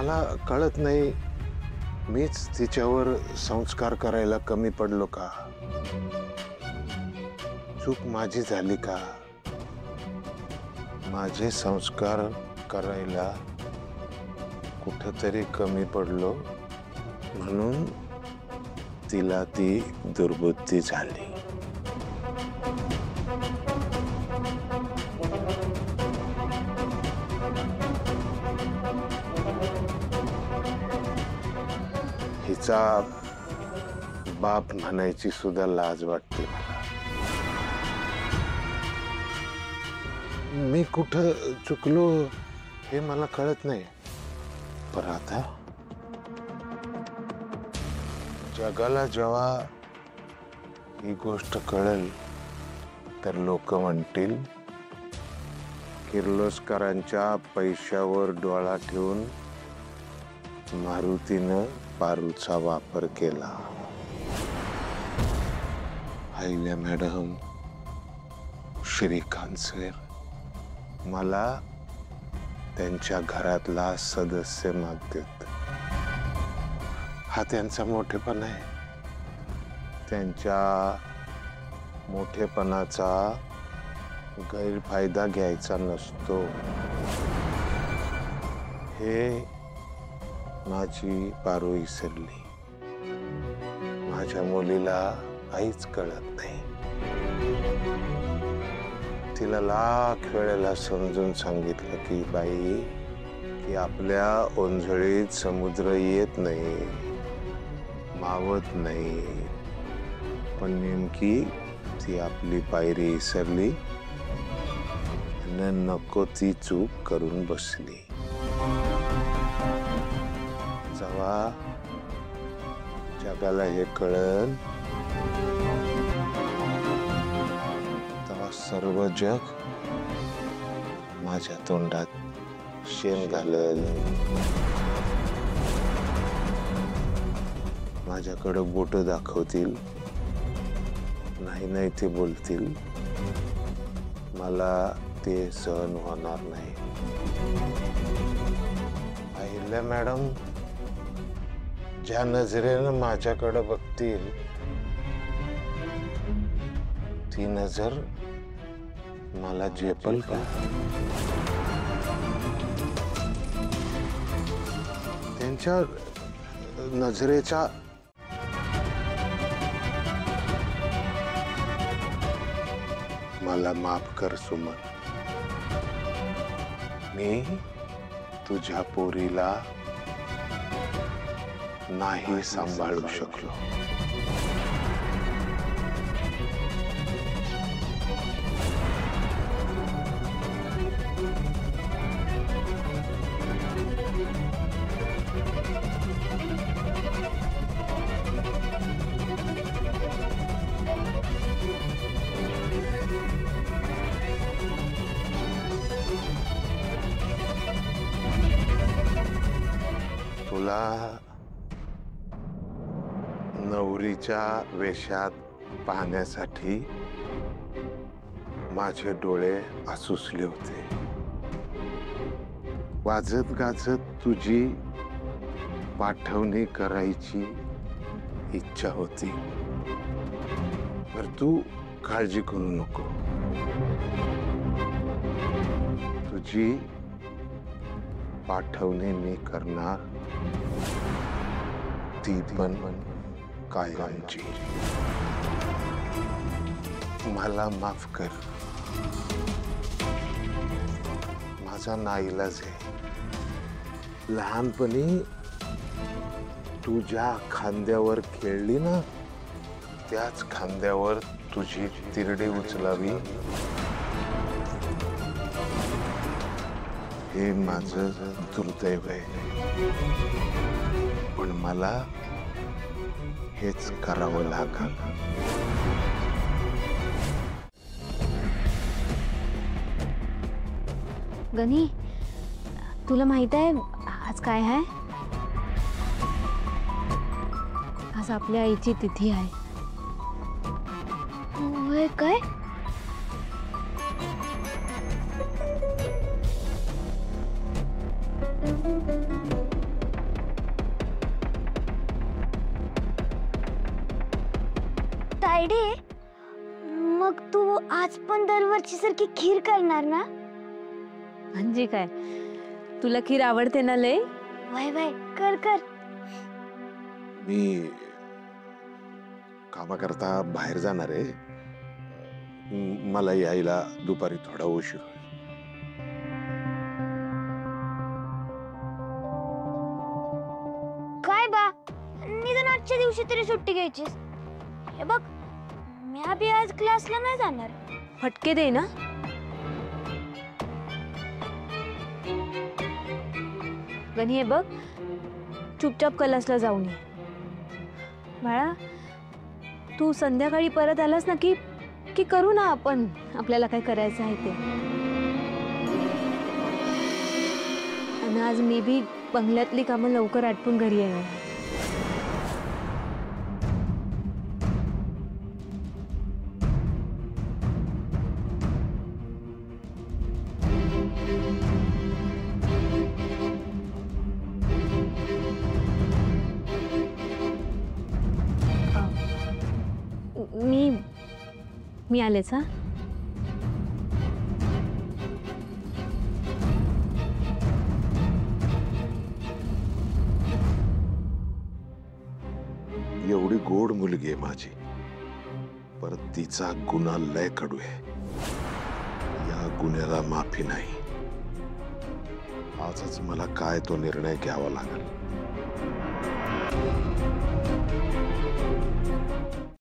मला कळत नाही, मीच तिच्यावर संस्कार करायला कमी पडलो का? चूक माझी झाली का? माझे संस्कार करायला कुठेतरी कमी पडलो म्हणून तिला ती दुर्बुद्धी झाली. हिचा बाप म्हणायची सुद्धा लाज वाटते मला. मी कुठं चुकलो हे मला कळत नाही. पण आता जगाला जेव्हा ही गोष्ट कळेल तर लोक म्हणतील किर्लोस्करांच्या पैशावर डोळा ठेवून मारुतीनं पारूचा वापर केला. आईल्या मॅडम, श्रीकांत सर मला त्यांच्या घरातला सदस्य मागतात. हा त्यांचा मोठेपणा आहे. त्यांच्या मोठेपणाचा गैरफायदा घ्यायचा नसतो. हे माझी पारू विसरली. माझ्या मुलीला काहीच कळत नाही. तिला लाख वेळेला समजून सांगितलं की बाई, की आपल्या ओंजळीत समुद्र येत नाही, मावत नाही. पण नेमकी ती आपली पायरी विसरली आणि नको ती चूक करून बसली. जेव्हा जगाला हे कळलं तेव्हा सर्व जग माझ्या तोंडात शेण घालल. माझ्याकडे बोट दाखवतील, नाही नाही ते बोलतील. मला ते सहन होणार नाही. अहिल्या मॅडम ज्या नजरेनं माझ्याकडे बघतील ती नजर मला झेपल का? त्यांच्या नजरेचा मला माफ कर सुमन. मी तुझ्या पोरीला नाही सांभाळू शकलो. तुला नवरीच्या वेशात पाहण्यासाठी माझे डोळे आसुसले होते. वाजत गाजत तुझी पाठवणी करायची इच्छा होती. पर तू काळजी करू नको. तुझी पाठवणी मी करणार, ती पण कायमची. मला माफ कर. माझा नाईलाज आहे. लहानपणी तू ज्या खांद्यावर खेळली ना, त्याच खांद्यावर तुझी तिरडी उचलावी हे माझं दुर्दैव आहे. पण मला हेच करावं लागलं. गणी, तुला माहित आहे आज काय आहे? आज आपल्या आईची तिथी आहे. होय काय? आयडिया. मग तू आज पण दरवर्षी सारखी खीर करणार ना? म्हणजे काय, तुला खीर आवडते ना लय? वय वय, कर कर. मी कामाकरता बाहेर जाणार आहे. मला यायला दुपारी थोडा उशीर होईल. काय बा, निदान आजच्या दिवशी तरी सुट्टी घ्यायचीस. हे बघ, मी अभि आज क्लासला नाही जाणार. फटके दे ना. गणी, हे बघ, चुपचाप क्लासला जाऊन ये. बाळा, तू संध्याकाळी परत आलास ना की करू ना आपण आपल्याला काय करायचं आहे ते. आणि आज मी भी बंगल्यातली कामं लवकर आटपून घरी येणार. मी आलेच हा. एवढी गोड मुलगी आहे माझी, परत तिचा गुन्हा लय कडू आहे. या गुन्ह्याला माफी नाही. आजच मला काय तो निर्णय घ्यावा लागेल.